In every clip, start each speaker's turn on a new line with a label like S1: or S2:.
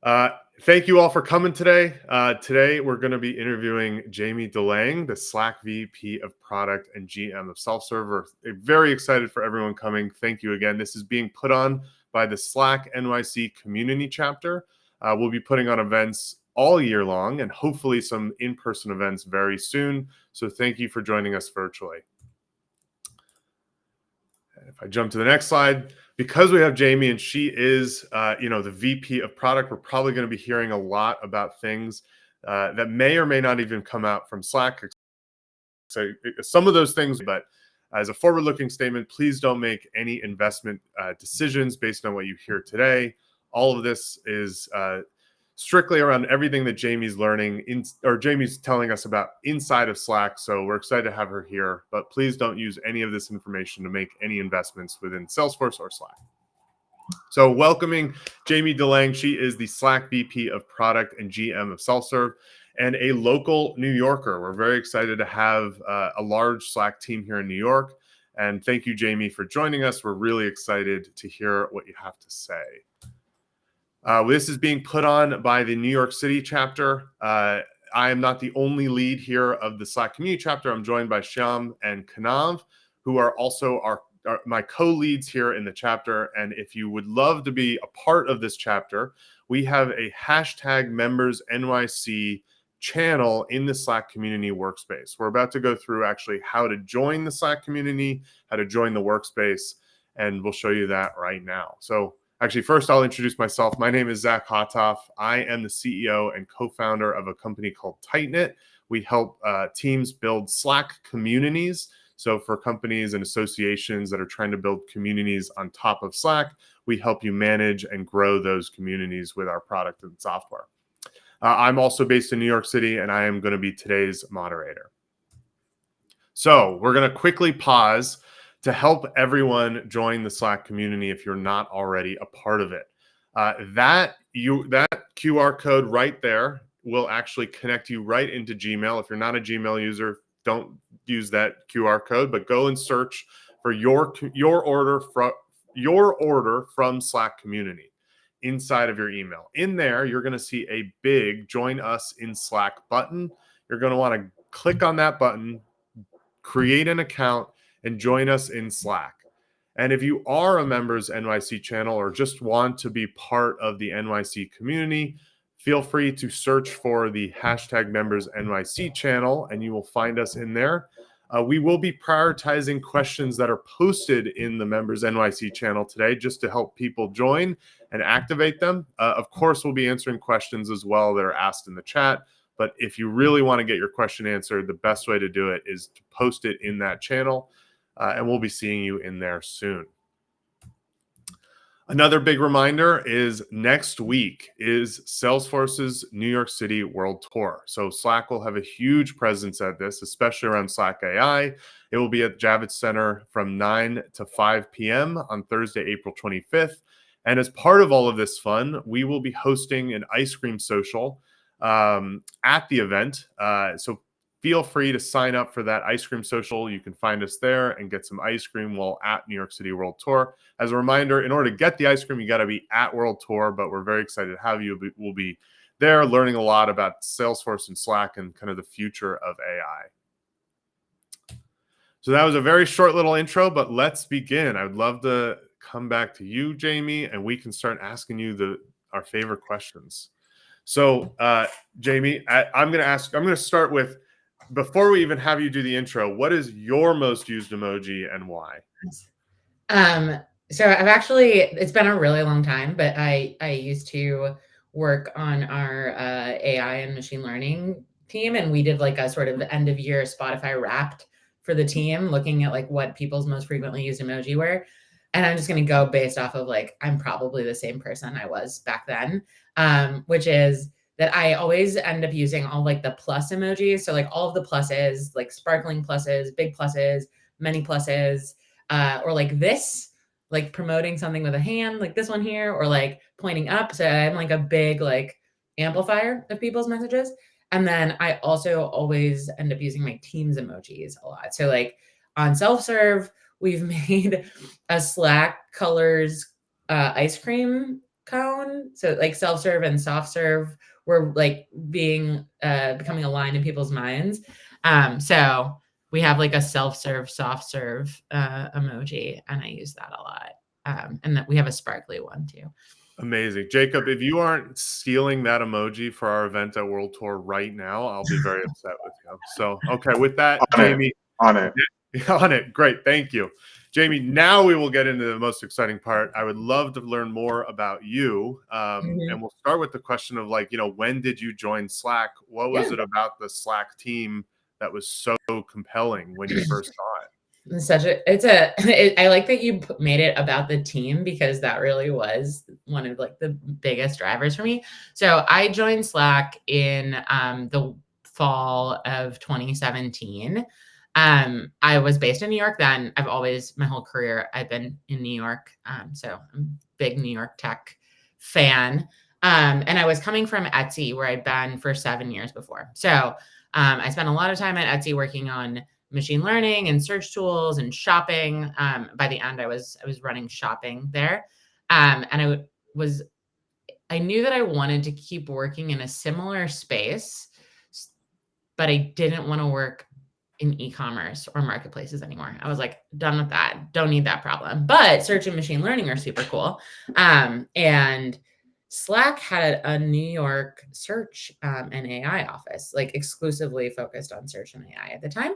S1: Uh, Thank you all for coming today. Today, we're going to be interviewing Jaime DeLanghe, the Slack VP of Product and GM of Self-Serve. We're very excited for everyone coming. Thank you again. This is being put on by the Slack NYC community chapter. We'll be putting on events all year long and hopefully some in-person events very soon. So thank you for joining us virtually. If I jump to the next slide, because we have Jaime and she is, the VP of product, we're probably going to be hearing a lot about things that may or may not even come out from Slack. So some of those things, but as a forward-looking statement, please don't make any investment decisions based on what you hear today. All of this is strictly around everything that Jaime's learning Jaime's telling us about inside of Slack. So we're excited to have her here, but please don't use any of this information to make any investments within Salesforce or Slack. So welcoming Jaime DeLanghe, she is the Slack VP of Product and GM of Self-Serve and a local New Yorker. We're very excited to have a large Slack team here in New York. And thank you, Jaime, for joining us. We're really excited to hear what you have to say. This is being put on by the New York City chapter. I am not the only lead here of the Slack community chapter. I'm joined by Shyam and Kanav, who are also my co-leads here in the chapter. And if you would love to be a part of this chapter, we have a #MembersNYC channel in the Slack community workspace. We're about to go through actually how to join the Slack community, how to join the workspace, and we'll show you that right now. So actually, first, I'll introduce myself. My name is Zach Hawtof. I am the CEO and co-founder of a company called Tightknit. We help teams build Slack communities. So for companies and associations that are trying to build communities on top of Slack, we help you manage and grow those communities with our product and software. I'm also based in New York City, and I am going to be today's moderator. So we're going to quickly pause to help everyone join the Slack community if you're not already a part of it. That QR code right there will actually connect you right into Gmail. If you're not a Gmail user, don't use that QR code, but go and search for your order from Slack community inside of your email. In there, you're going to see a big Join Us in Slack button. You're going to want to click on that button, create an account, and join us in Slack. And if you are a Members NYC channel or just want to be part of the NYC community, feel free to search for the #Members NYC channel, and you will find us in there. We will be prioritizing questions that are posted in the Members NYC channel today just to help people join and activate them. Of course, we'll be answering questions as well that are asked in the chat. But if you really want to get your question answered, the best way to do it is to post it in that channel. And we'll be seeing you in there soon. Another big reminder is next week is Salesforce's New York City World Tour. So Slack will have a huge presence at this, especially around Slack AI. It will be at Javits Center from 9 to 5 p.m. on Thursday, April 25th. And as part of all of this fun, we will be hosting an ice cream social at the event. So feel free to sign up for that ice cream social. You can find us there and get some ice cream while at New York City World Tour. As a reminder, in order to get the ice cream, you got to be at World Tour, but we're very excited to have you. We'll be there learning a lot about Salesforce and Slack and kind of the future of AI. So that was a very short little intro, but let's begin. I would love to come back to you, Jaime, and we can start asking you our favorite questions. So, Jaime, I'm going to start with, before we even have you do the intro, what is your most used emoji and why?
S2: So it's been a really long time, but I used to work on our AI and machine learning team, and we did like a sort of end of year Spotify Wrapped for the team, looking at like what people's most frequently used emoji were. And I'm just going to go based off of like, I'm probably the same person I was back then, which is that I always end up using all like the plus emojis. So like all of the pluses, like sparkling pluses, big pluses, many pluses, or like this, like promoting something with a hand, like this one here, or like pointing up. So I'm like a big like amplifier of people's messages. And then I also always end up using my Teams emojis a lot. So like on Self-Serve, we've made a Slack colors ice cream tone. So like self-serve and soft serve were like becoming aligned in people's minds. So we have like a self-serve, soft serve emoji, and I use that a lot. And that we have a sparkly one too.
S1: Amazing. Jacob, if you aren't stealing that emoji for our event at World Tour right now, I'll be very upset with you. So, okay, with that, Jamie,
S3: On it.
S1: on it. Great. Thank you. Jamie, now we will get into the most exciting part. I would love to learn more about you. And we'll start with the question of like, when did you join Slack? What was it about the Slack team that was so compelling when you first saw it?
S2: I like that you made it about the team, because that really was one of like the biggest drivers for me. So I joined Slack in the fall of 2017. I was based in New York then. My whole career, I've been in New York. So I'm a big New York tech fan. And I was coming from Etsy, where I'd been for 7 years before. So I spent a lot of time at Etsy working on machine learning and search tools and shopping. By the end, I was running shopping there. And I knew that I wanted to keep working in a similar space, but I didn't want to work in e-commerce or marketplaces anymore. I was like, done with that. Don't need that problem. But search and machine learning are super cool. And Slack had a New York search and AI office, like exclusively focused on search and AI at the time.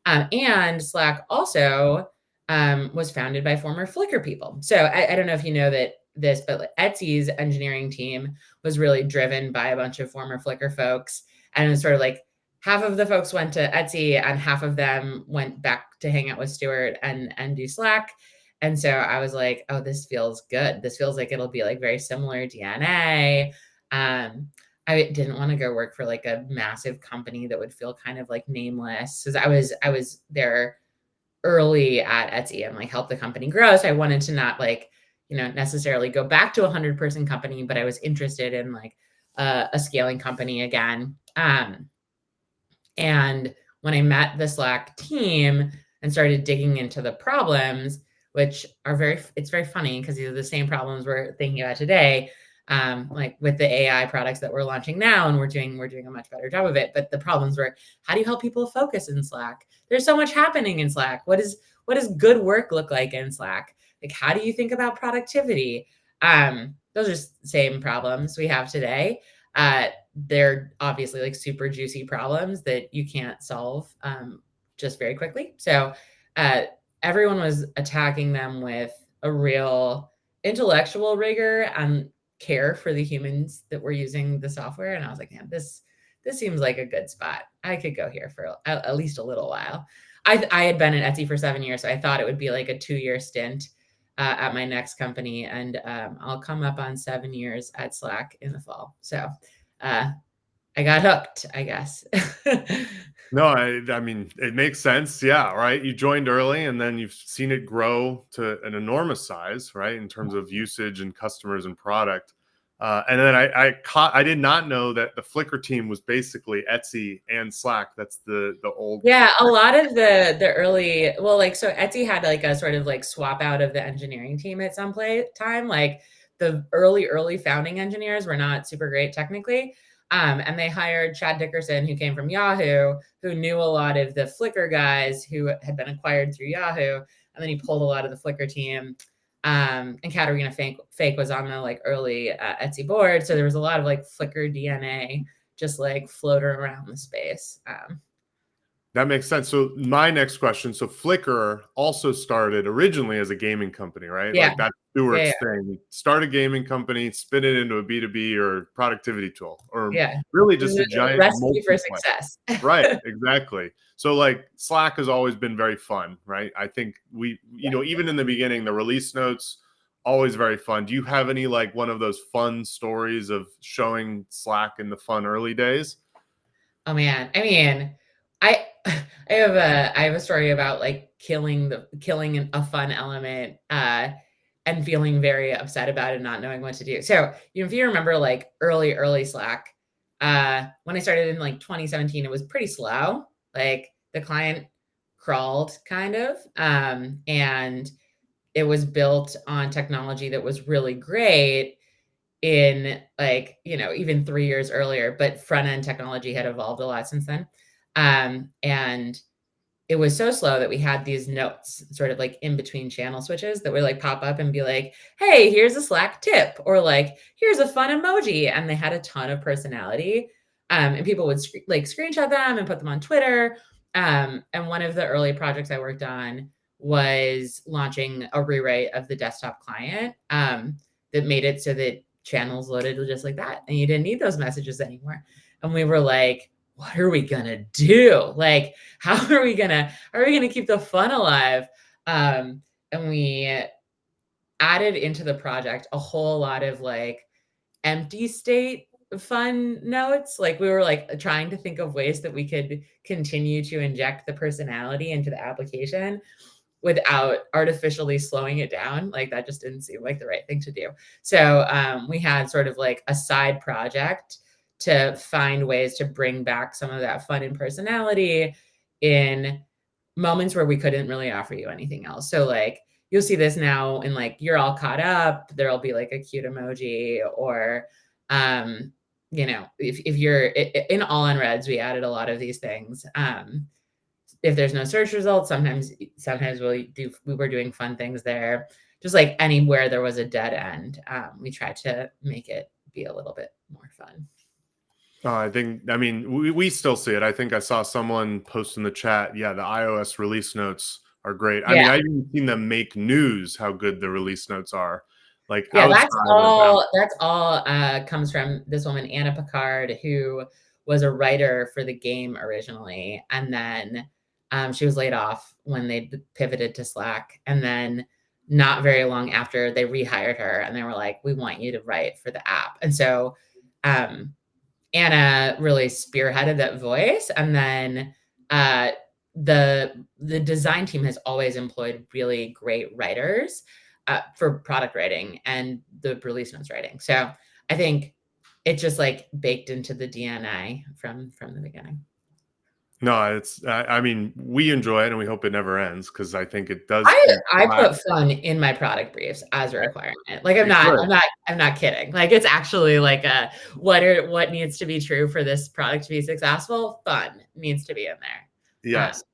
S2: And Slack also was founded by former Flickr people. So I don't know if you know this, but like Etsy's engineering team was really driven by a bunch of former Flickr folks. And it was sort of like half of the folks went to Etsy and half of them went back to hang out with Stuart and do Slack. And so I was like, oh, this feels good. This feels like it'll be like very similar DNA. I didn't want to go work for like a massive company that would feel kind of like nameless, because I was there early at Etsy and like helped the company grow. So I wanted to not like, necessarily go back to a 100-person company, but I was interested in like a scaling company again. And when I met the Slack team and started digging into the problems, which are it's very funny because these are the same problems we're thinking about today, like with the AI products that we're launching now, and we're doing a much better job of it. But the problems were, how do you help people focus in Slack? There's so much happening in Slack. What does good work look like in Slack? Like, how do you think about productivity? Those are the same problems we have today. They're obviously like super juicy problems that you can't solve just very quickly. So everyone was attacking them with a real intellectual rigor and care for the humans that were using the software. And I was like, man, this seems like a good spot. I could go here for at least a little while. I had been at Etsy for 7 years, so I thought it would be like a 2-year stint at my next company. And I'll come up on 7 years at Slack in the fall. So I got hooked, I guess.
S1: No, I mean, it makes sense. Yeah, right. You joined early and then you've seen it grow to an enormous size, right, in terms of usage and customers and product. And then I did not know that the Flickr team was basically Etsy and Slack. That's the old.
S2: Yeah, a lot of the early, well, like, so Etsy had like a sort of like swap out of the engineering team at some time. Like the early founding engineers were not super great technically. And they hired Chad Dickerson, who came from Yahoo, who knew a lot of the Flickr guys who had been acquired through Yahoo. And then he pulled a lot of the Flickr team. And Katarina Fake was on the like early Etsy board. So there was a lot of like Flickr DNA just like floating around the space.
S1: That makes sense. So my next question. So Flickr also started originally as a gaming company, right?
S2: Yeah.
S1: Like that's Stewart's thing. Start a gaming company, spin it into a B2B or productivity tool, or really just a giant
S2: recipe for success.
S1: Right, exactly. So like Slack has always been very fun, right? I think we, even in the beginning, the release notes, always very fun. Do you have any like one of those fun stories of showing Slack in the fun early days?
S2: Oh man. I mean, I I have a story about like killing a fun element and feeling very upset about it, not knowing what to do. So, if you remember like early Slack, when I started in like 2017, it was pretty slow. Like the client crawled kind of, and it was built on technology that was really great. in like, even 3 years earlier, but front end technology had evolved a lot since then. And it was so slow that we had these notes sort of like in between channel switches that would like pop up and be like, hey, here's a Slack tip, or like, here's a fun emoji. And they had a ton of personality. And people would like screenshot them and put them on Twitter. And one of the early projects I worked on was launching a rewrite of the desktop client that made it so that channels loaded just like that. And you didn't need those messages anymore. And we were like, what are we gonna do? Like, how are we gonna keep the fun alive? And we added into the project a whole lot of like empty state fun notes. Like we were like trying to think of ways that we could continue to inject the personality into the application without artificially slowing it down. Like that just didn't seem like the right thing to do. So we had sort of like a side project to find ways to bring back some of that fun and personality in moments where we couldn't really offer you anything else. So like you'll see this now in like you're all caught up, there'll be like a cute emoji, or if you're in all on reds, we added a lot of these things. If there's no search results, sometimes we were doing fun things there. Just like anywhere there was a dead end, we tried to make it be a little bit more fun.
S1: We still see it. I think I saw someone post in the chat. Yeah, the iOS release notes are great. I mean, I've even seen them make news how good the release notes are. Like,
S2: that's all comes from this woman, Anna Picard, who was a writer for the game originally. And then she was laid off when they pivoted to Slack. And then not very long after, they rehired her and they were like, we want you to write for the app. And so Anna really spearheaded that voice. And then the design team has always employed really great writers for product writing and the release notes writing. So I think it's just like baked into the DNA from the beginning.
S1: No, we enjoy it and we hope it never ends because I think it does.
S2: I put fun in my product briefs as a requirement. Like I'm not kidding. Like it's actually like what needs to be true for this product to be successful? Fun needs to be in there.
S1: Yes.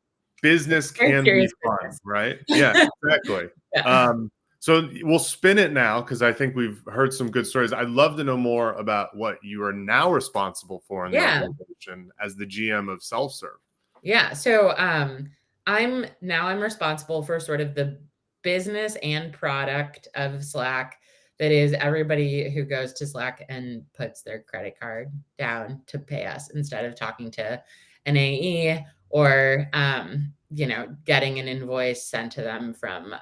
S1: Business can be fun, business. Right? Yeah, exactly. Yeah. So we'll spin it now because I think we've heard some good stories. I'd love to know more about what you are now responsible for in the organization as the GM of self-serve.
S2: Yeah. So I'm responsible for sort of the business and product of Slack. That is everybody who goes to Slack and puts their credit card down to pay us instead of talking to an AE or getting an invoice sent to them from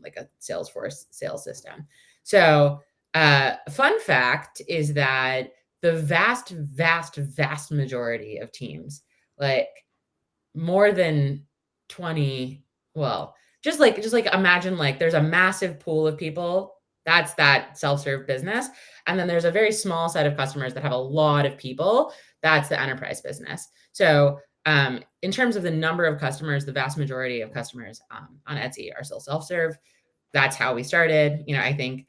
S2: like a Salesforce sales system. So fun fact is that the vast majority of teams, like more than 20, well, just like imagine like there's a massive pool of people, that's that self-serve business. And then there's a very small set of customers that have a lot of people, that's the enterprise business. So in terms of the number of customers, the vast majority of customers on Etsy are still self-serve. That's how we started. I think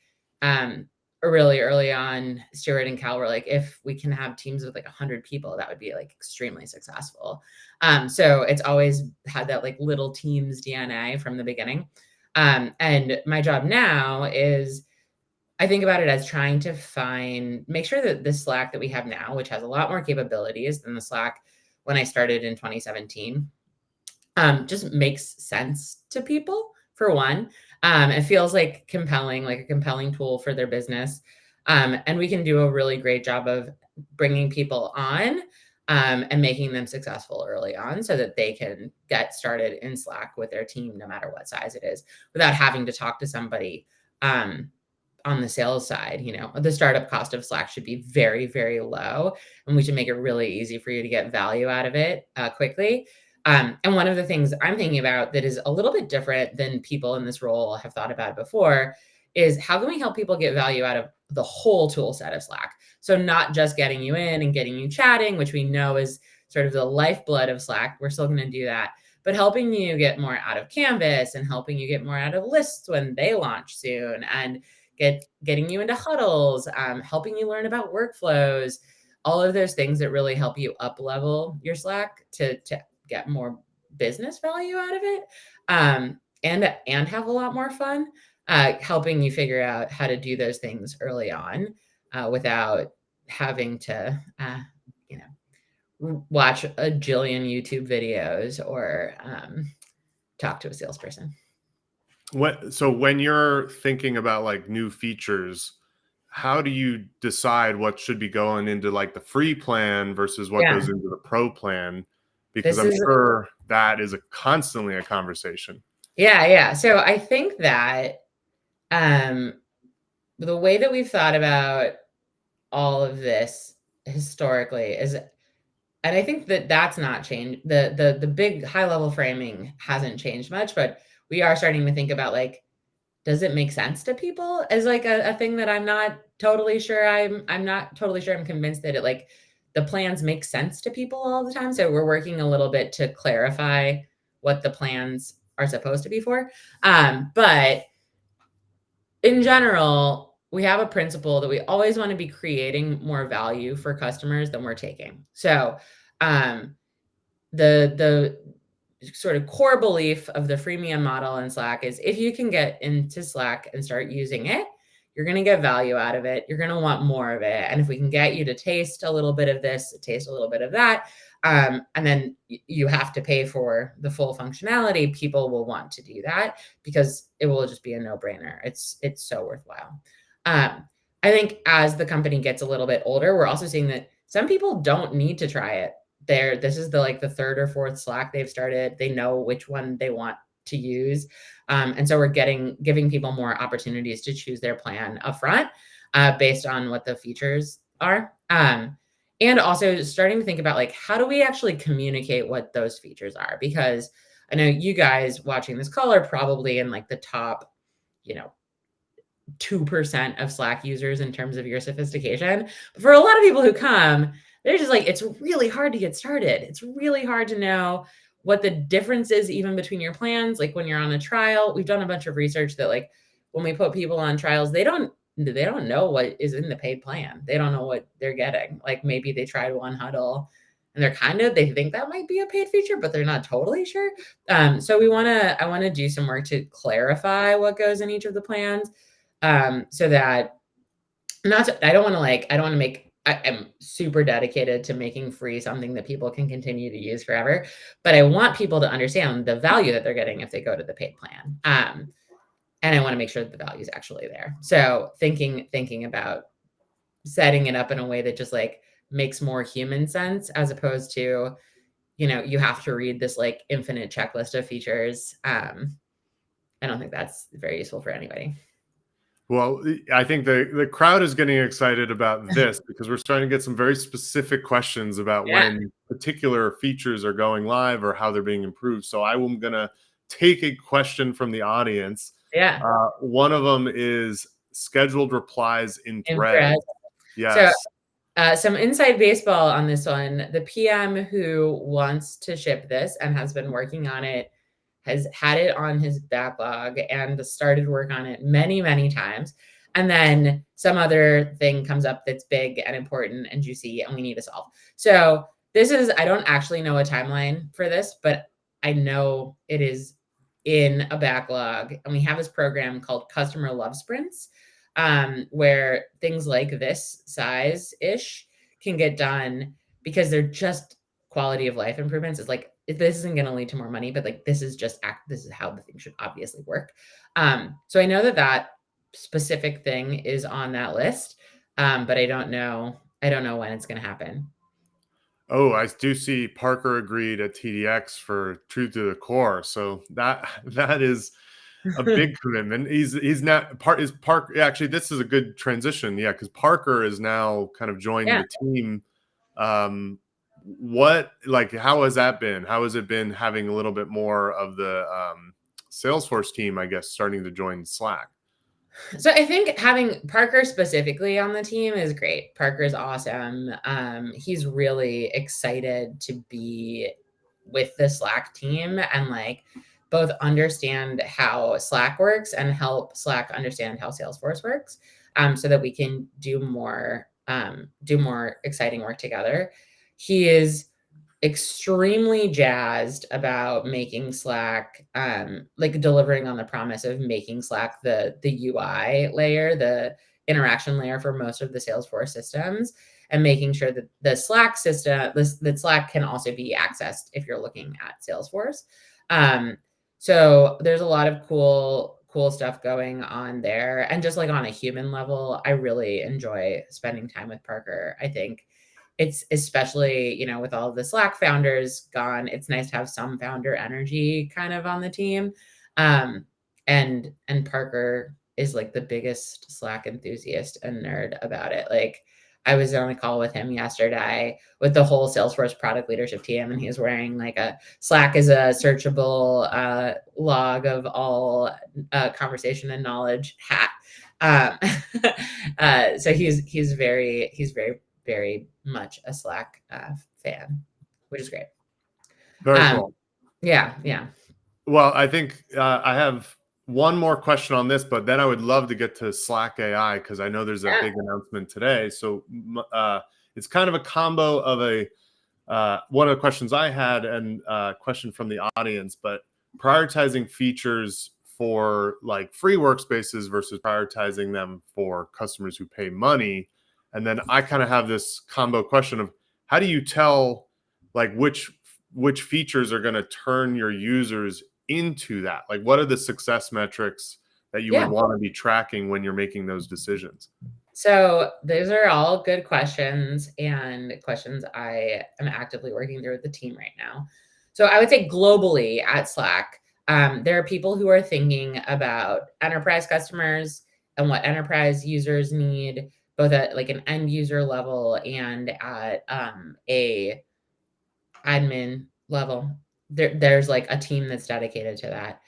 S2: really early on, Stuart and Cal were like, if we can have teams with like 100 people, that would be like extremely successful. So it's always had that like little teams DNA from the beginning. And my job now is, I think about it as trying to make sure that the Slack that we have now, which has a lot more capabilities than the Slack when I started in 2017, just makes sense to people, for one. It feels like a compelling tool for their business. And we can do a really great job of bringing people on and making them successful early on so that they can get started in Slack with their team, no matter what size it is, without having to talk to somebody on the sales side. The startup cost of Slack should be very, very low, and we should make it really easy for you to get value out of it quickly. And one of the things I'm thinking about that is a little bit different than people in this role have thought about before is how can we help people get value out of the whole tool set of Slack? So not just getting you in and getting you chatting, which we know is sort of the lifeblood of Slack. We're still going to do that, but helping you get more out of Canvas and helping you get more out of lists when they launch soon, and getting you into Huddles, helping you learn about workflows, all of those things that really help you up level your Slack to get more business value out of it, and have a lot more fun, helping you figure out how to do those things early on, without having to, you know, watch a jillion YouTube videos or talk to a salesperson.
S1: So when you're thinking about like new features, how do you decide what should be going into like the free plan versus what
S2: Yeah,
S1: goes into the pro plan? Because
S2: this
S1: I'm
S2: is
S1: sure that is constantly a conversation.
S2: yeah. So I think that um, the way that we've thought about all of this historically is, and I think that that's not changed. The big high level framing hasn't changed much, but we are starting to think about like, does it make sense to people as like a thing that I'm not totally sure. I'm not totally sure. I'm convinced that it like the plans make sense to people all the time. So we're working a little bit to clarify what the plans are supposed to be for. But in general, we have a principle that we always want to be creating more value for customers than we're taking. So um, the sort of core belief of the freemium model in Slack is if you can get into Slack and start using it, you're going to get value out of it. You're going to want more of it. And if we can get you to taste a little bit of this, taste a little bit of that, and then you have to pay for the full functionality, people will want to do that because it will just be a no-brainer. It's so worthwhile. I think as the company gets a little bit older, we're also seeing that some people don't need to try it. This is the third or fourth Slack they've started. They know which one they want to use. And so we're giving people more opportunities to choose their plan upfront, based on what the features are. And also starting to think about like, how do we actually communicate what those features are? Because I know you guys watching this call are probably in like the top, you know, 2% of Slack users in terms of your sophistication. But for a lot of people who come, they're just like, it's really hard to get started. It's really hard to know what the difference is even between your plans. Like when you're on a trial, we've done a bunch of research that like when we put people on trials, they don't know what is in the paid plan. They don't know what they're getting. Like maybe they tried one huddle and they think that might be a paid feature, but they're not totally sure. So I want to do some work to clarify what goes in each of the plans, so that I don't want to make, I am super dedicated to making free something that people can continue to use forever, but I want people to understand the value that they're getting if they go to the paid plan. And I want to make sure that the value is actually there. So thinking about setting it up in a way that just like makes more human sense as opposed to, you know, you have to read this like infinite checklist of features. I don't think that's very useful for anybody.
S1: Well, I think the crowd is getting excited about this because we're starting to get some very specific questions about
S2: Yeah.
S1: when particular features are going live or how they're being improved. So I'm going to take a question from the audience.
S2: Yeah.
S1: One of them is scheduled replies in
S2: In
S1: threads.
S2: threads. So
S1: Yes.
S2: some inside baseball on this one. The PM who wants to ship this and has been working on it has had it on his backlog and started work on it many, many times. And then some other thing comes up that's big and important and juicy and we need to solve. So I don't actually know a timeline for this, but I know it is in a backlog. And we have this program called Customer Love Sprints, where things like this size-ish can get done because they're just quality of life improvements. It's like, this isn't going to lead to more money, but like, this is how the thing should obviously work. So I know that specific thing is on that list. But I don't know when it's going to happen.
S1: Oh, I do see Parker agreed at TDX for Truth to the Core. So that is a big commitment. He's not part is Park actually this is a good transition. Yeah, because Parker is now kind of joined
S2: Yeah.
S1: the team. How has that been? How has it been having a little bit more of the Salesforce team, I guess, starting to join Slack?
S2: So I think having Parker specifically on the team is great. Parker's awesome. He's really excited to be with the Slack team and like both understand how Slack works and help Slack understand how Salesforce works, so that we can do more exciting work together. He is extremely jazzed about making Slack, like delivering on the promise of making Slack the UI layer, the interaction layer for most of the Salesforce systems, and making sure that the Slack system, that Slack can also be accessed if you're looking at Salesforce. So there's a lot of cool stuff going on there. And just like on a human level, I really enjoy spending time with Parker. I think it's especially, with all of the Slack founders gone, it's nice to have some founder energy kind of on the team. And Parker is like the biggest Slack enthusiast and nerd about it. Like, I was on a call with him yesterday with the whole Salesforce product leadership team, and he was wearing like a Slack is a searchable log of all conversation and knowledge hat. So he's very very much a Slack fan, which is great.
S1: Very cool.
S2: Yeah.
S1: Well, I think I have one more question on this, but then I would love to get to Slack AI because I know there's a big announcement today. So it's kind of a combo of one of the questions I had and a question from the audience, but prioritizing features for like free workspaces versus prioritizing them for customers who pay money. And then I kind of have this combo question of how do you tell like which features are going to turn your users into that? Like, what are the success metrics that you would want to be tracking when you're making those decisions?
S2: So those are all good questions, and questions I am actively working through with the team right now. So I would say globally at Slack, there are people who are thinking about enterprise customers and what enterprise users need, both at like an end user level and at a admin level. There's like a team that's dedicated to that.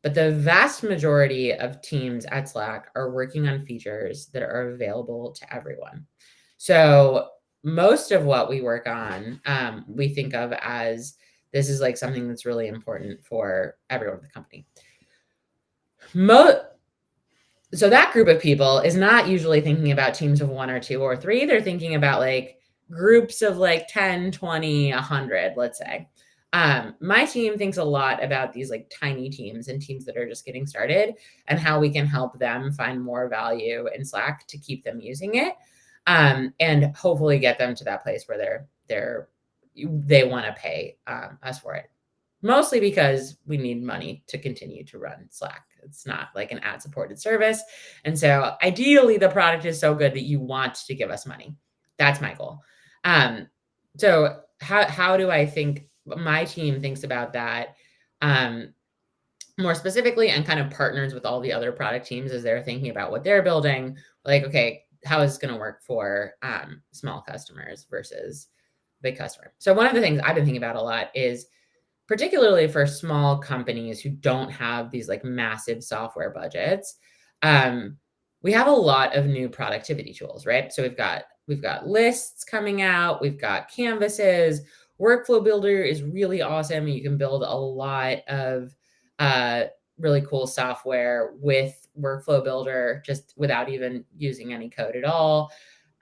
S2: But the vast majority of teams at Slack are working on features that are available to everyone. So most of what we work on, we think of as this is like something that's really important for everyone in the company. So that group of people is not usually thinking about teams of 1 or 2 or 3. They're thinking about like groups of like 10, 20, 100, let's say. My team thinks a lot about these like tiny teams and teams that are just getting started and how we can help them find more value in Slack to keep them using it, and hopefully get them to that place where they want to pay us for it. Mostly because we need money to continue to run Slack. It's not like an ad-supported service. And so ideally, the product is so good that you want to give us money. That's my goal. So how do I think my team thinks about that more specifically, and kind of partners with all the other product teams as they're thinking about what they're building? Like, okay, how is this going to work for small customers versus big customer? So one of the things I've been thinking about a lot is, particularly for small companies who don't have these like massive software budgets, we have a lot of new productivity tools, right? So we've got lists coming out, we've got canvases. Workflow Builder is really awesome. You can build a lot of really cool software with Workflow Builder just without even using any code at all,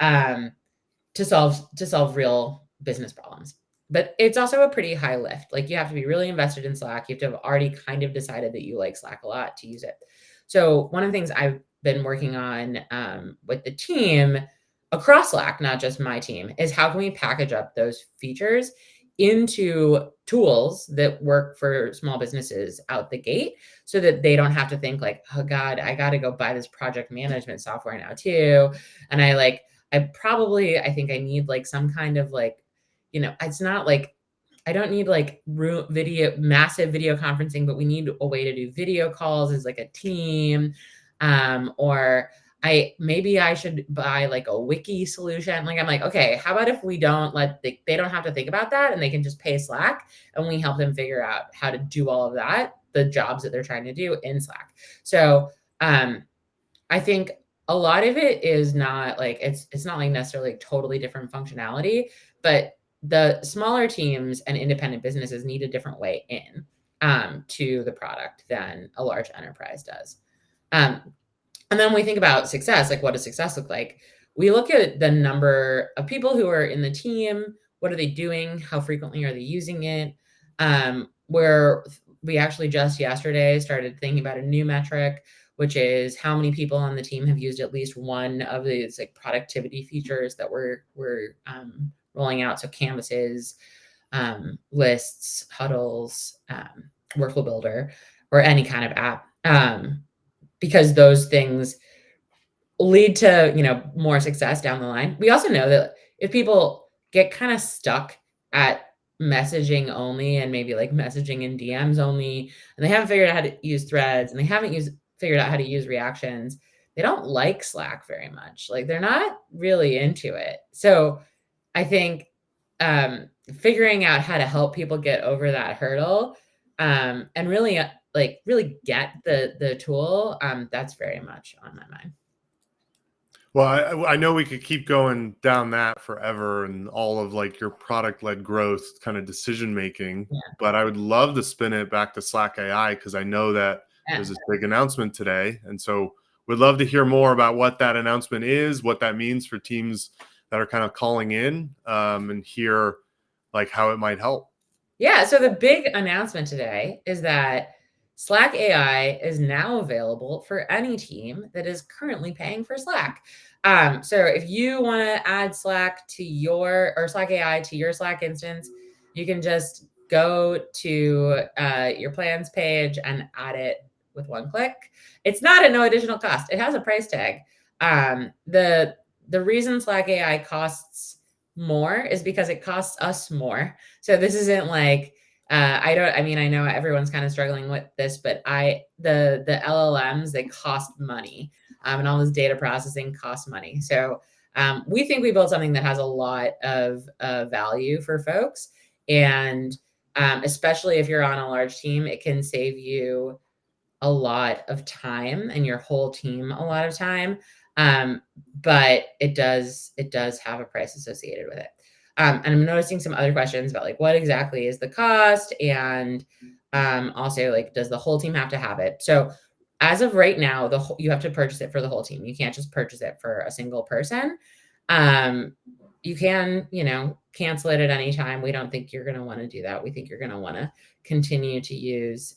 S2: to solve real business problems. But it's also a pretty high lift. Like, you have to be really invested in Slack. You have to have already kind of decided that you like Slack a lot to use it. So one of the things I've been working on with the team across Slack, not just my team, is how can we package up those features into tools that work for small businesses out the gate, so that they don't have to think like, oh God, I got to go buy this project management software now too. And I think I need like some kind of like, it's not like, I don't need like massive video conferencing, but we need a way to do video calls as like a team. Or maybe I should buy like a wiki solution. Like, I'm like, okay, how about if we don't they don't have to think about that, and they can just pay Slack, and we help them figure out how to do all of that, the jobs that they're trying to do in Slack. So I think a lot of it is not like, it's not like necessarily totally different functionality, but the smaller teams and independent businesses need a different way in. to the product than a large enterprise does. And then when we think about success, like what does success look like? We look at the number of people who are in the team. What are they doing? How frequently are they using it? Where we actually just yesterday started thinking about a new metric, which is how many people on the team have used at least one of these like productivity features that we're rolling out. So canvases, lists, huddles, workflow builder, or any kind of app, because those things lead to more success down the line. We also know that if people get kind of stuck at messaging only and maybe like messaging in DMs only, and they haven't figured out how to use threads and they haven't figured out how to use reactions, they don't like Slack very much. Like they're not really into it. So I think figuring out how to help people get over that hurdle, and really get the tool, that's very much on my mind.
S1: Well, I know we could keep going down that forever and all of like your product led growth kind of decision making,
S2: Yeah.
S1: but I would love to spin it back to Slack AI because I know that there's this big announcement today. And so we'd love to hear more about what that announcement is, what that means for teams that are kind of calling in, and hear like how it might help.
S2: Yeah. So the big announcement today is that Slack AI is now available for any team that is currently paying for Slack. So if you want to add Slack AI to your Slack instance, you can just go to your plans page and add it with one click. It's not at no additional cost. It has a price tag. The reason Slack AI costs more is because it costs us more. So this isn't like I know everyone's kind of struggling with this, but the LLMs, they cost money, and all this data processing costs money. So we think we built something that has a lot of value for folks, and especially if you're on a large team, it can save you a lot of time and your whole team a lot of time. But it does have a price associated with it. And I'm noticing some other questions about like what exactly is the cost, and also like does the whole team have to have it? So as of right now, you have to purchase it for the whole team. You can't just purchase it for a single person. You can, cancel it at any time. We don't think you're going to want to do that. We think you're going to want to continue to use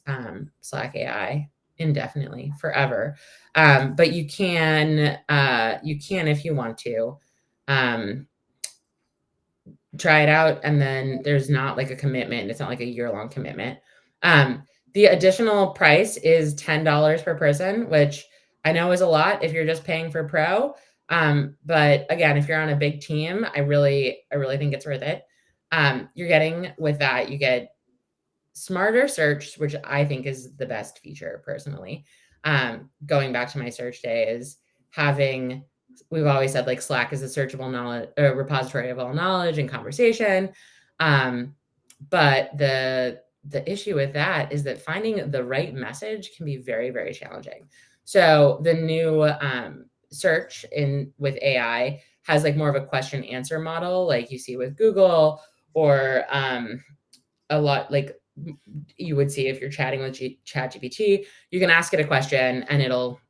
S2: Slack AI indefinitely forever. But you can if you want to try it out, and then there's not like a commitment. It's not like a year-long commitment. The additional price is $10 per person, which I know is a lot if you're just paying for Pro. But again, if you're on a big team, I really think it's worth it. You're getting with that, you get smarter search, which I think is the best feature personally. Going back to my search days, we've always said like Slack is a searchable knowledge, a repository of all knowledge and conversation. But the issue with that is that finding the right message can be very, very challenging. So the new search with AI has like more of a question answer model, like you see with Google, or a lot like you would see if you're chatting with ChatGPT. You can ask it a question and it'll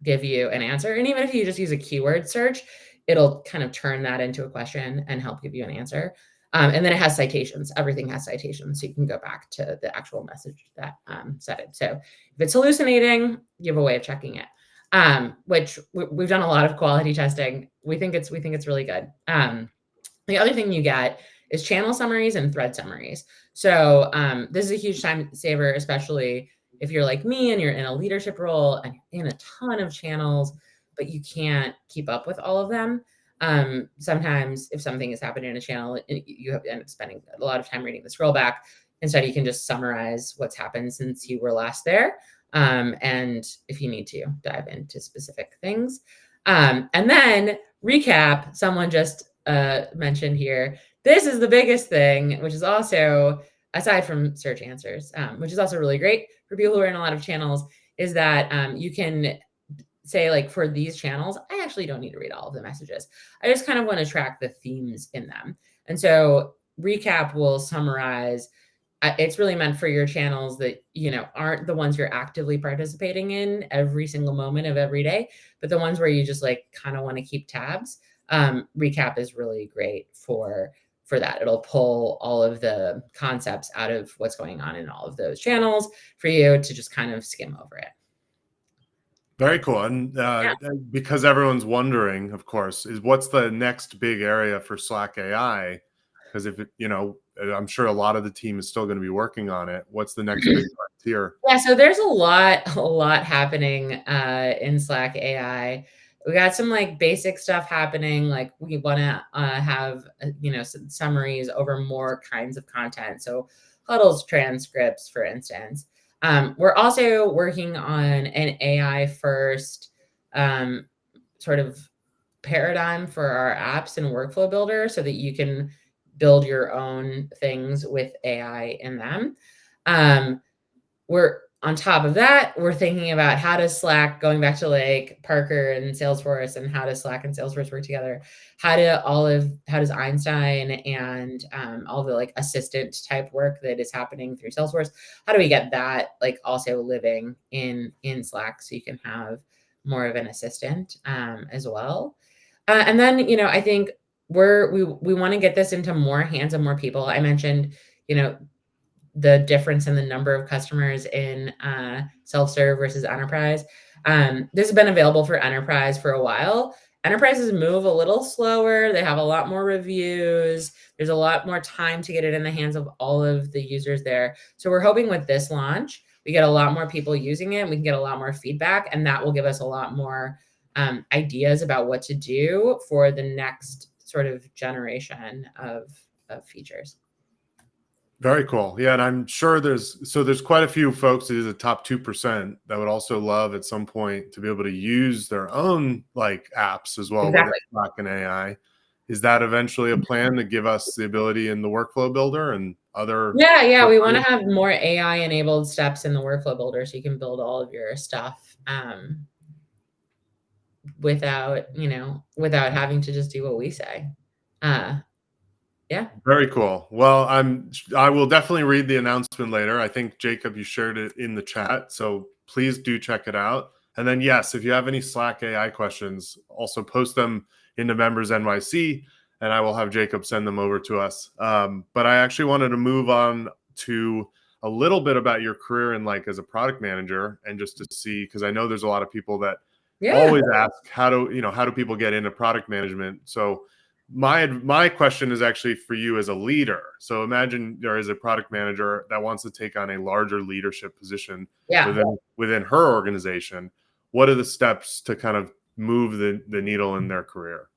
S2: give you an answer. And even if you just use a keyword search, it'll kind of turn that into a question and help give you an answer. And then it has citations. Everything has citations. So you can go back to the actual message that said it. So if it's hallucinating, you have a way of checking it, which we've done a lot of quality testing. We think it's really good. The other thing you get is channel summaries and thread summaries. So this is a huge time saver, especially if you're like me and you're in a leadership role and you're in a ton of channels, but you can't keep up with all of them. Sometimes if something has happened in a channel, you end up spending a lot of time reading the scroll back. Instead, you can just summarize what's happened since you were last there. And if you need to, dive into specific things. And then recap, someone just mentioned here, this is the biggest thing, which is also, aside from search answers, which is also really great for people who are in a lot of channels, is that you can say like, for these channels, I actually don't need to read all of the messages. I just kind of want to track the themes in them. And so recap will summarize it's really meant for your channels that, aren't the ones you're actively participating in every single moment of every day, but the ones where you just like kind of want to keep tabs. Recap is really great for that. It'll pull all of the concepts out of what's going on in all of those channels for you to just kind of skim over it.
S1: Very cool. And because everyone's wondering, of course, is what's the next big area for Slack AI? Because if I'm sure a lot of the team is still going to be working on it. What's the next big frontier?
S2: Yeah, so there's a lot happening in Slack AI. We got some like basic stuff happening. Like we want to have some summaries over more kinds of content. So Huddles transcripts, for instance. We're also working on an AI first sort of paradigm for our apps and workflow builder, so that you can build your own things with AI in them. We're on top of that, we're thinking about how does Slack, going back to like Parker and Salesforce, and how does Slack and Salesforce work together? How does Einstein and all the like assistant type work that is happening through Salesforce, how do we get that like also living in Slack, so you can have more of an assistant as well? And then, I think we want to get this into more hands of more people. I mentioned, the difference in the number of customers in self-serve versus enterprise. This has been available for enterprise for a while. Enterprises move a little slower. They have a lot more reviews. There's a lot more time to get it in the hands of all of the users there. So we're hoping with this launch, we get a lot more people using it. We can get a lot more feedback, and that will give us a lot more ideas about what to do for the next sort of generation of features.
S1: Very cool. Yeah, and I'm sure there's quite a few folks in the top 2% that would also love at some point to be able to use their own like apps as well with Slack and AI. Is that eventually a plan to give us the ability in the workflow builder and other?
S2: Yeah. We want to have more AI enabled steps in the workflow builder, so you can build all of your stuff without having to just do what we say. Yeah.
S1: Very cool. Well, I will definitely read the announcement later. I think, Jacob, you shared it in the chat, so please do check it out. And then, yes, if you have any Slack AI questions, also post them into Members NYC, and I will have Jacob send them over to us. But I actually wanted to move on to a little bit about your career and like as a product manager, and just to see, because I know there's a lot of people that always ask, how do people get into product management? So my question is actually for you as a leader. So imagine there is a product manager that wants to take on a larger leadership position within her organization. What are the steps to kind of move the needle in their career?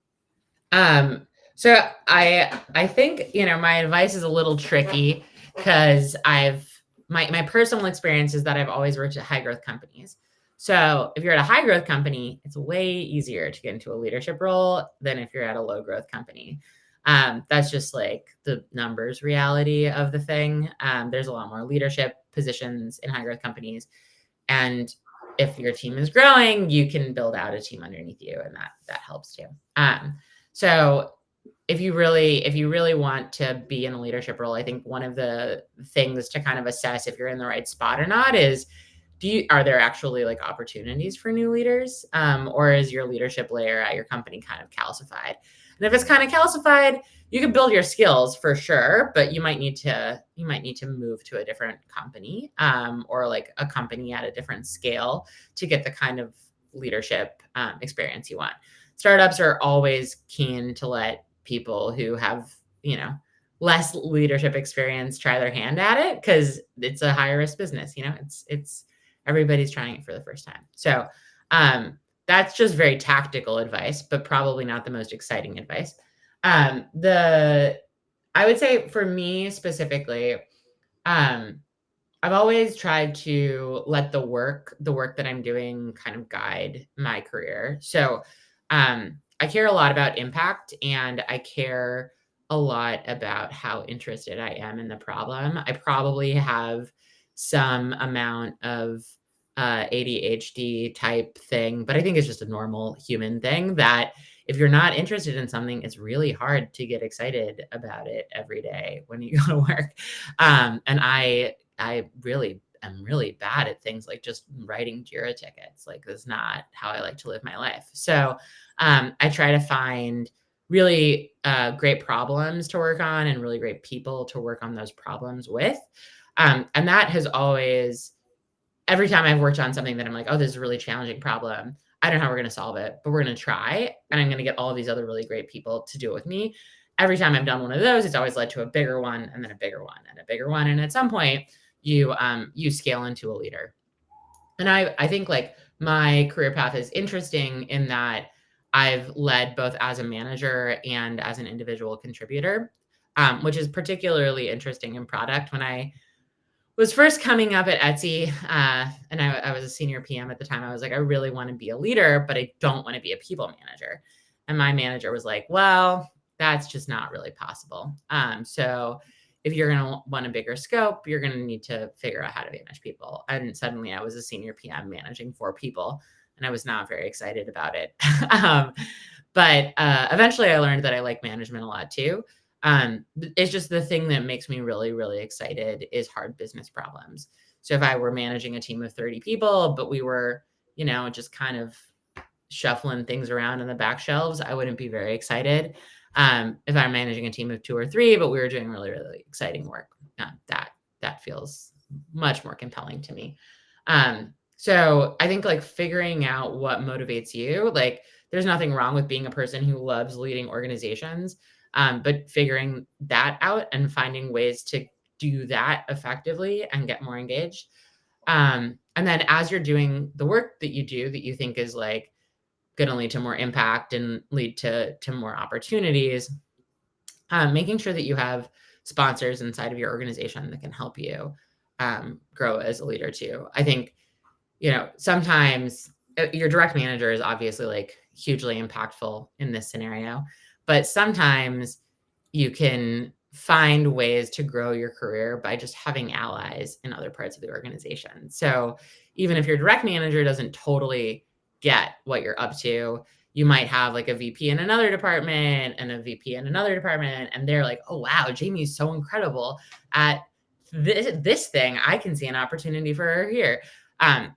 S2: So I think, my advice is a little tricky, because my personal experience is that I've always worked at high growth companies. So if you're at a high growth company, it's way easier to get into a leadership role than if you're at a low growth company. That's just like the numbers reality of the thing. There's a lot more leadership positions in high growth companies. And if your team is growing, you can build out a team underneath you, and that helps too. So if you really want to be in a leadership role, I think one of the things to kind of assess if you're in the right spot or not is, are there actually like opportunities for new leaders? Or is your leadership layer at your company kind of calcified? And if it's kind of calcified, you can build your skills for sure, but you might need to move to a different company, or like a company at a different scale to get the kind of leadership experience you want. Startups are always keen to let people who have, less leadership experience try their hand at it, because it's a high risk business. It's everybody's trying it for the first time. So that's just very tactical advice, but probably not the most exciting advice. I would say for me specifically, I've always tried to let the work that I'm doing kind of guide my career. So I care a lot about impact, and I care a lot about how interested I am in the problem. I probably have some amount of ADHD type thing, but I think it's just a normal human thing that if you're not interested in something, it's really hard to get excited about it every day when you go to work. And I really am really bad at things like just writing Jira tickets. Like, that's not how I like to live my life. So I try to find really great problems to work on and really great people to work on those problems with. And that has always, every time I've worked on something that I'm like, oh, this is a really challenging problem, I don't know how we're going to solve it, but we're going to try. And I'm going to get all of these other really great people to do it with me. Every time I've done one of those, it's always led to a bigger one, and then a bigger one, and a bigger one. And at some point, you scale into a leader. And I think like my career path is interesting in that I've led both as a manager and as an individual contributor, which is particularly interesting in product. When I was first coming up at Etsy, and I was a senior PM at the time, I was like, I really want to be a leader, but I don't want to be a people manager. And my manager was like, well, that's just not really possible. So if you're going to want a bigger scope, you're going to need to figure out how to manage people. And suddenly I was a senior PM managing 4 people, and I was not very excited about it. But eventually I learned that I like management a lot too. It's just the thing that makes me really, really excited is hard business problems. So if I were managing a team of 30 people, but we were, just kind of shuffling things around in the back shelves, I wouldn't be very excited. If I'm managing a team of 2 or 3, but we were doing really, really exciting work, that feels much more compelling to me. So I think like figuring out what motivates you, like there's nothing wrong with being a person who loves leading organizations. But figuring that out and finding ways to do that effectively and get more engaged. And then as you're doing the work that you do that you think is like going to lead to more impact and lead to more opportunities, making sure that you have sponsors inside of your organization that can help you grow as a leader too. I think, sometimes your direct manager is obviously like hugely impactful in this scenario, but sometimes you can find ways to grow your career by just having allies in other parts of the organization. So even if your direct manager doesn't totally get what you're up to, you might have like a VP in another department and a VP in another department, and they're like, oh wow, Jamie's so incredible at this thing. I can see an opportunity for her here.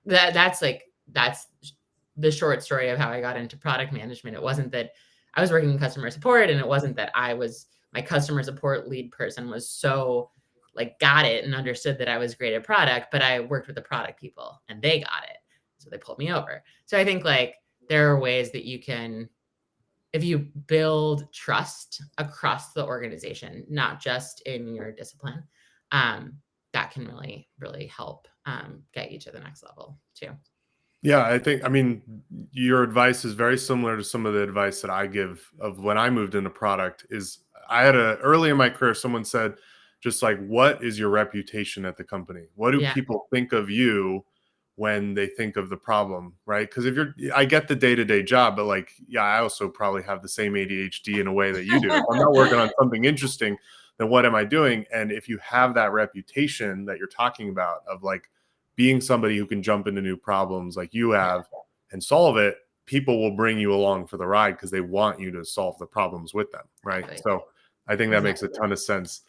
S2: That's the short story of how I got into product management. It wasn't that I was working in customer support, and it wasn't that my customer support lead person was so like got it and understood that I was great at product, but I worked with the product people and they got it. So they pulled me over. So I think like there are ways that you can, if you build trust across the organization, not just in your discipline, that can really, really help get you to the next level too.
S1: Yeah, I mean, your advice is very similar to some of the advice that I give of when I moved into product. Is I had early in my career, someone said, just like, what is your reputation at the company? What do
S2: Yeah.
S1: people think of you when they think of the problem, right? Because I get the day-to-day job, but like, yeah, I also probably have the same ADHD in a way that you do. If I'm not working on something interesting, then what am I doing? And if you have that reputation that you're talking about of like being somebody who can jump into new problems like you have and solve it, people will bring you along for the ride because they want you to solve the problems with them, right?
S2: Right.
S1: So I think that makes a ton of sense.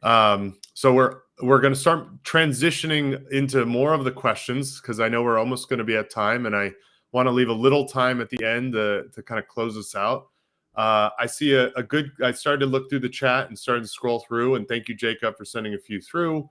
S1: So we're going to start transitioning into more of the questions because I know we're almost going to be at time, and I want to leave a little time at the end to kind of close this out. I see I started to look through the chat and started to scroll through, and thank you, Jacob, for sending a few through.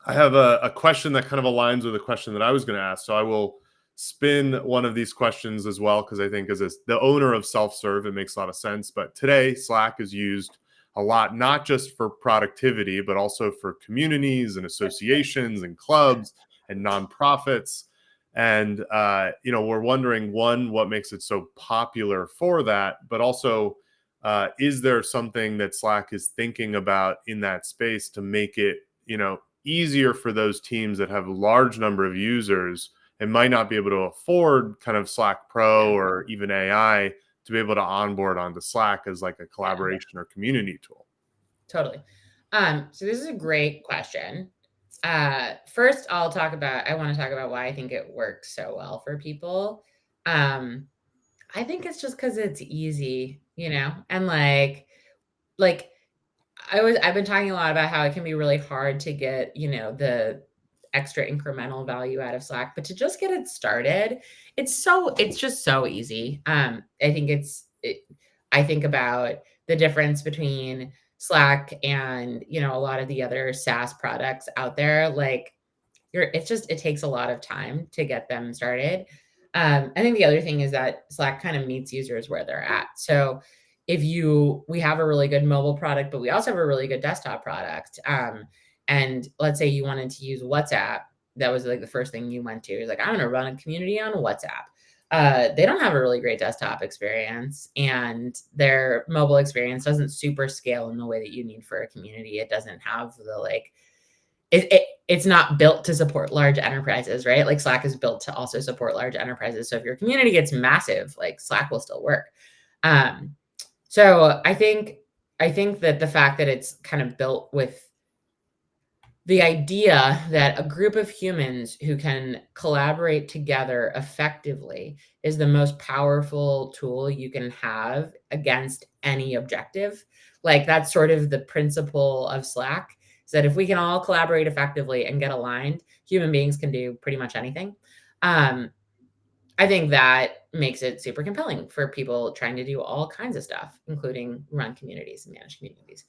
S1: I have a question that kind of aligns with a question that I was going to ask. So I will spin one of these questions as well, because I think as the owner of self-serve, it makes a lot of sense. But today, Slack is used a lot, not just for productivity, but also for communities and associations and clubs and nonprofits. And, we're wondering, one, what makes it so popular for that, but also, is there something that Slack is thinking about in that space to make it, easier for those teams that have a large number of users and might not be able to afford kind of Slack Pro or even AI to be able to onboard onto Slack as like a collaboration or community tool?
S2: Totally. So this is a great question. First, I want to talk about why I think it works so well for people. I think it's just because it's easy, and like I've been talking a lot about how it can be really hard to get, the extra incremental value out of Slack, but to just get it started, it's just so easy. I think about the difference between Slack and, a lot of the other SaaS products out there. Like it takes a lot of time to get them started. I think the other thing is that Slack kind of meets users where they're at. So we have a really good mobile product, but we also have a really good desktop product. And let's say you wanted to use WhatsApp, that was like the first thing you went to. Is like, I'm going to run a community on WhatsApp. They don't have a really great desktop experience, and their mobile experience doesn't super scale in the way that you need for a community. It doesn't have the it's not built to support large enterprises, right? Like Slack is built to also support large enterprises. So if your community gets massive, like Slack will still work. So I think that the fact that it's kind of built with the idea that a group of humans who can collaborate together effectively is the most powerful tool you can have against any objective. Like that's sort of the principle of Slack, is that if we can all collaborate effectively and get aligned, human beings can do pretty much anything. I think that makes it super compelling for people trying to do all kinds of stuff, including run communities and manage communities.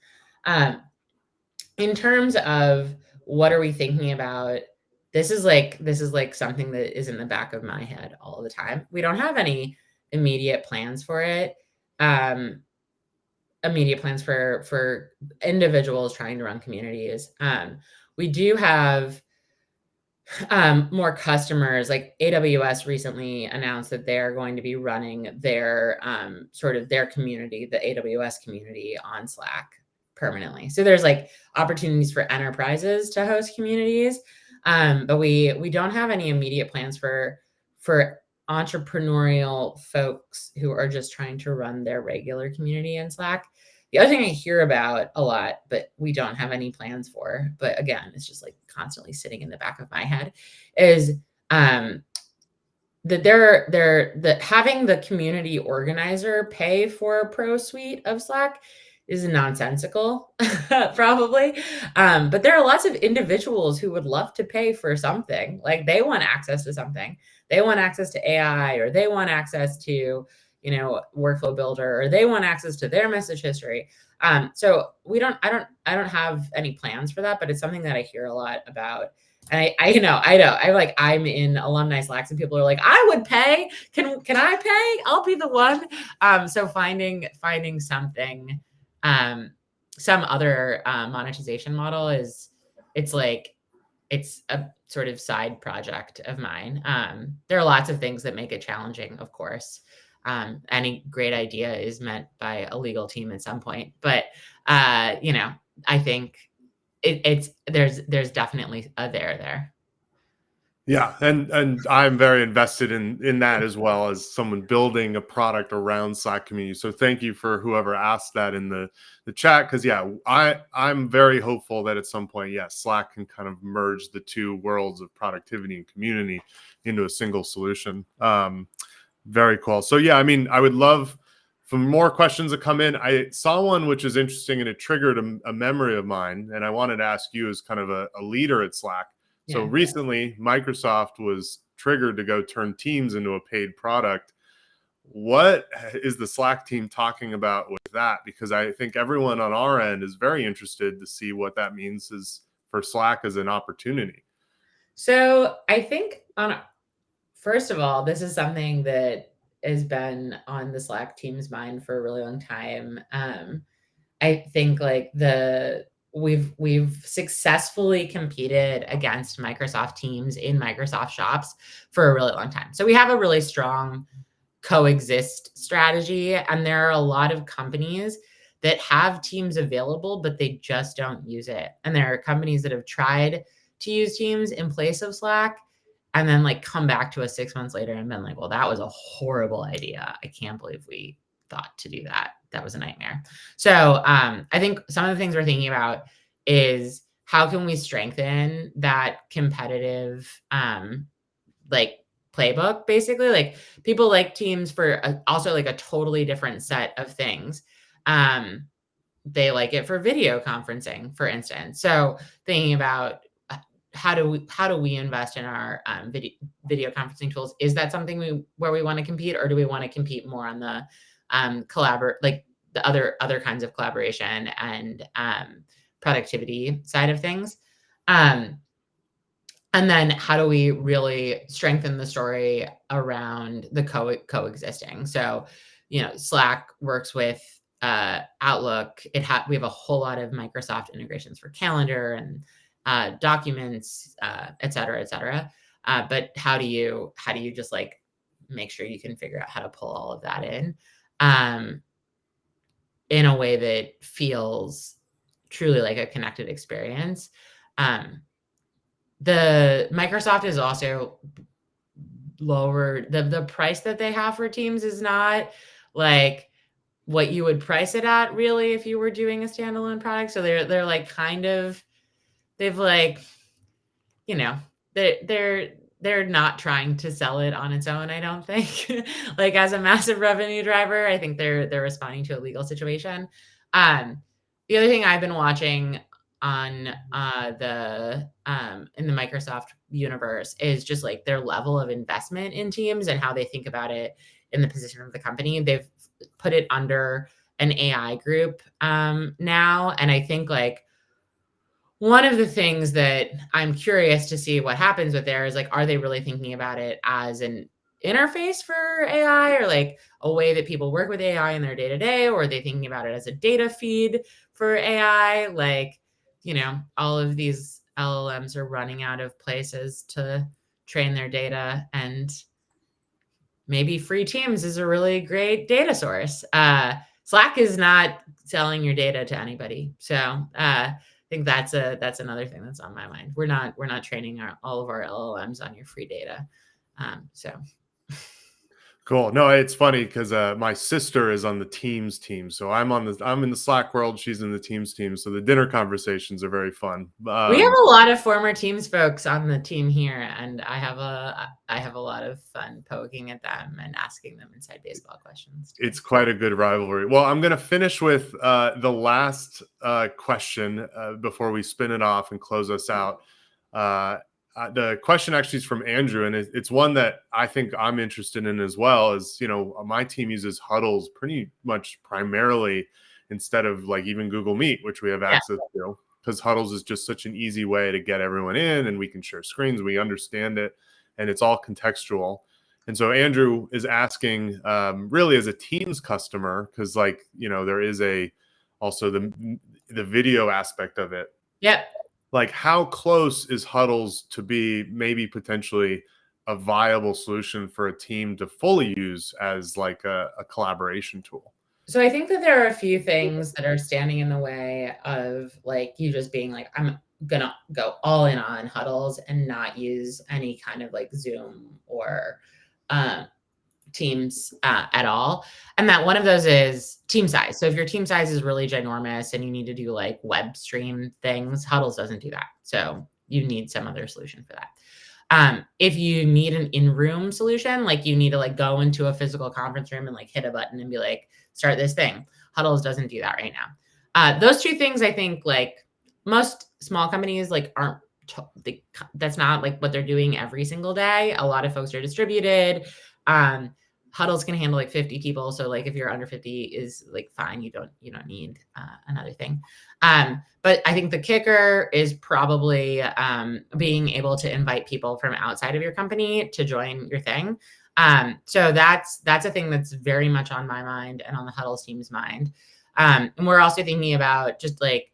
S2: In terms of what are we thinking about, this is like something that is in the back of my head all the time. We don't have any immediate plans for it. Immediate plans for individuals trying to run communities. We do have more customers. Like AWS recently announced that they're going to be running their sort of their community, the AWS community, on Slack permanently. So there's like opportunities for enterprises to host communities, but we don't have any immediate plans for entrepreneurial folks who are just trying to run their regular community in Slack. The other thing I hear about a lot, but we don't have any plans for, but again, it's just like constantly sitting in the back of my head, is that that having the community organizer pay for a pro suite of Slack is nonsensical, probably. But there are lots of individuals who would love to pay for something. Like they want access to something. They want access to AI, or they want access to, workflow builder, or they want access to their message history. So I don't have any plans for that, but it's something that I hear a lot about. And I'm in alumni Slacks and people are like, I would pay. Can I pay? I'll be the one. So finding something, some other monetization model it's a sort of side project of mine. There are lots of things that make it challenging, of course. Any great idea is met by a legal team at some point, but I think there's definitely a there.
S1: Yeah, and I'm very invested in that as well, as someone building a product around Slack community. So thank you for whoever asked that in the chat, because yeah, I'm very hopeful that at some point, yes, Slack can kind of merge the two worlds of productivity and community into a single solution. Very cool. So yeah, I mean, I would love for more questions to come in. I saw one which is interesting, and it triggered a memory of mine, and I wanted to ask you as kind of a leader at Slack. So
S2: Yeah.
S1: recently, Microsoft was triggered to go turn Teams into a paid product. What is the Slack team talking about with that? Because I think everyone on our end is very interested to see what that means for Slack as an opportunity.
S2: So I think first of all, this is something that has been on the Slack team's mind for a really long time. I think like we've successfully competed against Microsoft Teams in Microsoft Shops for a really long time. So we have a really strong coexist strategy, and there are a lot of companies that have Teams available, but they just don't use it. And there are companies that have tried to use Teams in place of Slack, and then like come back to us 6 months later and been like, well, that was a horrible idea. I can't believe we thought to do that. That was a nightmare. So I think some of the things we're thinking about is how can we strengthen that competitive like playbook, basically. Like people like Teams for also like a totally different set of things. They like it for video conferencing, for instance. So thinking about how do we invest in our video conferencing tools? Is that something where we want to compete, or do we want to compete more on the like the other kinds of collaboration and productivity side of things? And then how do we really strengthen the story around the coexisting? So, Slack works with Outlook. We have a whole lot of Microsoft integrations for calendar and documents, et cetera, et cetera. But how do you just like make sure you can figure out how to pull all of that in a way that feels truly like a connected experience? The Microsoft is also lowered the price that they have for Teams is not like what you would price it at really if you were doing a standalone product. So they're like they've like, they're not trying to sell it on its own, I don't think. Like as a massive revenue driver, I think they're responding to a legal situation. The other thing I've been watching on in the Microsoft universe is just like their level of investment in Teams and how they think about it in the position of the company. They've put it under an AI group now, and I think like one of the things that I'm curious to see what happens with there is like, are they really thinking about it as an interface for AI or like a way that people work with AI in their day to day, or are they thinking about it as a data feed for AI? Like, all of these LLMs are running out of places to train their data, and maybe free Teams is a really great data source. Slack is not selling your data to anybody. So I think that's another thing that's on my mind. We're not training all of our LLMs on your free data. So
S1: Cool. No, it's funny because my sister is on the Teams team, so I'm in the Slack world. She's in the Teams team, so the dinner conversations are very fun.
S2: We have a lot of former Teams folks on the team here, and I have a lot of fun poking at them and asking them inside baseball questions.
S1: It's quite a good rivalry. Well, I'm going to finish with the last question before we spin it off and close us out. The question actually is from Andrew, and it's one that I think I'm interested in as well. Is my team uses Huddles pretty much primarily instead of like even Google Meet, which we have access to, because Huddles is just such an easy way to get everyone in, and we can share screens, we understand it, and it's all contextual. And so Andrew is asking, really as a Teams customer, because there is also the video aspect of it.
S2: Yep.
S1: Like how close is Huddles to be maybe potentially a viable solution for a team to fully use as like a collaboration tool?
S2: So I think that there are a few things that are standing in the way of like you just being like, I'm gonna go all in on Huddles and not use any kind of like Zoom or Teams at all. And that one of those is team size. So if your team size is really ginormous and you need to do like web stream things, Huddles doesn't do that. So you need some other solution for that. If you need an in-room solution, like you need to like go into a physical conference room and like hit a button and be like, start this thing. Huddles doesn't do that right now. Those two things, I think like most small companies like aren't, that's not like what they're doing every single day. A lot of folks are distributed. Huddles can handle like 50 people. So like if you're under 50 is like fine. You don't need another thing. But I think the kicker is probably being able to invite people from outside of your company to join your thing. So that's a thing that's very much on my mind and on the Huddles team's mind. And we're also thinking about just like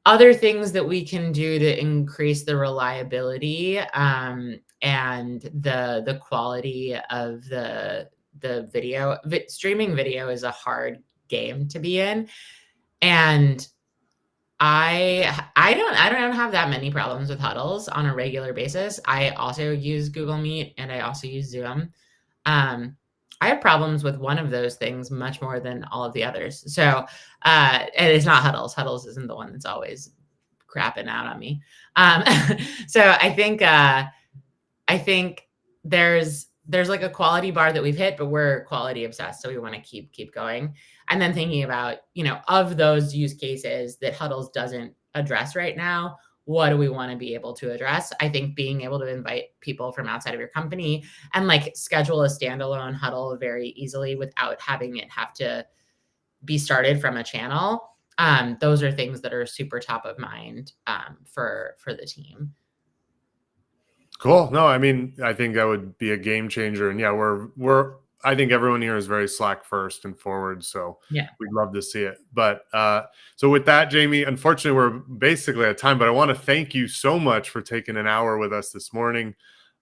S2: other things that we can do to increase the reliability and the quality of the video. Streaming video is a hard game to be in, and I don't have that many problems with Huddles on a regular basis. I also use Google Meet and I also use Zoom. I have problems with one of those things much more than all of the others. So, and it's not Huddles. Huddles isn't the one that's always crapping out on me. So I think there's like a quality bar that we've hit, but we're quality obsessed, so we want to keep going. And then thinking about, of those use cases that Huddles doesn't address right now, what do we want to be able to address? I think being able to invite people from outside of your company and like schedule a standalone huddle very easily without having it have to be started from a channel. Those are things that are super top of mind for the team.
S1: Cool. No, I mean, I think that would be a game changer. And yeah, I think everyone here is very Slack first and forward. So
S2: Yeah.
S1: we'd love to see it. But so with that, Jamie, unfortunately, we're basically at time, but I want to thank you so much for taking an hour with us this morning.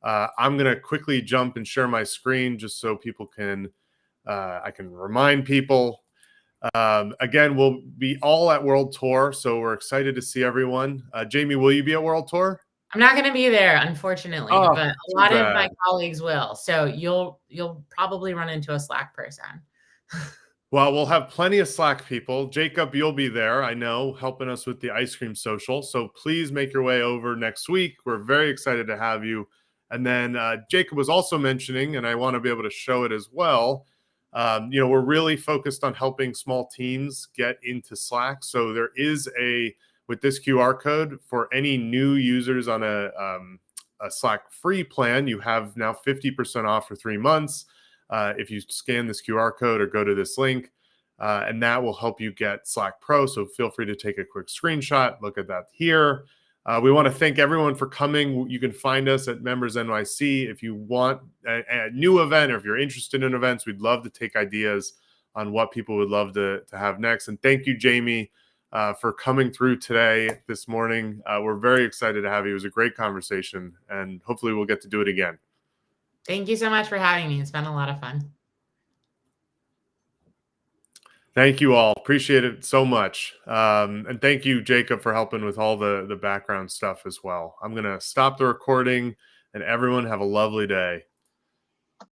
S1: I'm going to quickly jump and share my screen just so people I can remind people. Again, we'll be all at World Tour. So we're excited to see everyone. Jamie, will you be at World Tour?
S2: I'm not going to be there, unfortunately,
S1: Oh,
S2: but a
S1: too
S2: lot of
S1: bad.
S2: my colleagues will. So you'll probably run into a Slack person.
S1: Well, we'll have plenty of Slack people. Jacob, you'll be there, I know, helping us with the ice cream social. So please make your way over next week. We're very excited to have you. And then Jacob was also mentioning, and I want to be able to show it as well. We're really focused on helping small teams get into Slack. So there is with this QR code for any new users on a Slack free plan, you have now 50% off for 3 months. If you scan this QR code or go to this link, and that will help you get Slack Pro. So feel free to take a quick screenshot, look at that here. We want to thank everyone for coming. You can find us at Members NYC. If you want a new event or if you're interested in events, we'd love to take ideas on what people would love to have next. And thank you, Jamie, for coming through this morning. We're very excited to have you. It was a great conversation, and hopefully we'll get to do it again.
S2: Thank you so much for having me. It's been a lot of fun.
S1: Thank you all. Appreciate it so much. And thank you, Jacob, for helping with all the background stuff as well. I'm going to stop the recording, and everyone have a lovely day.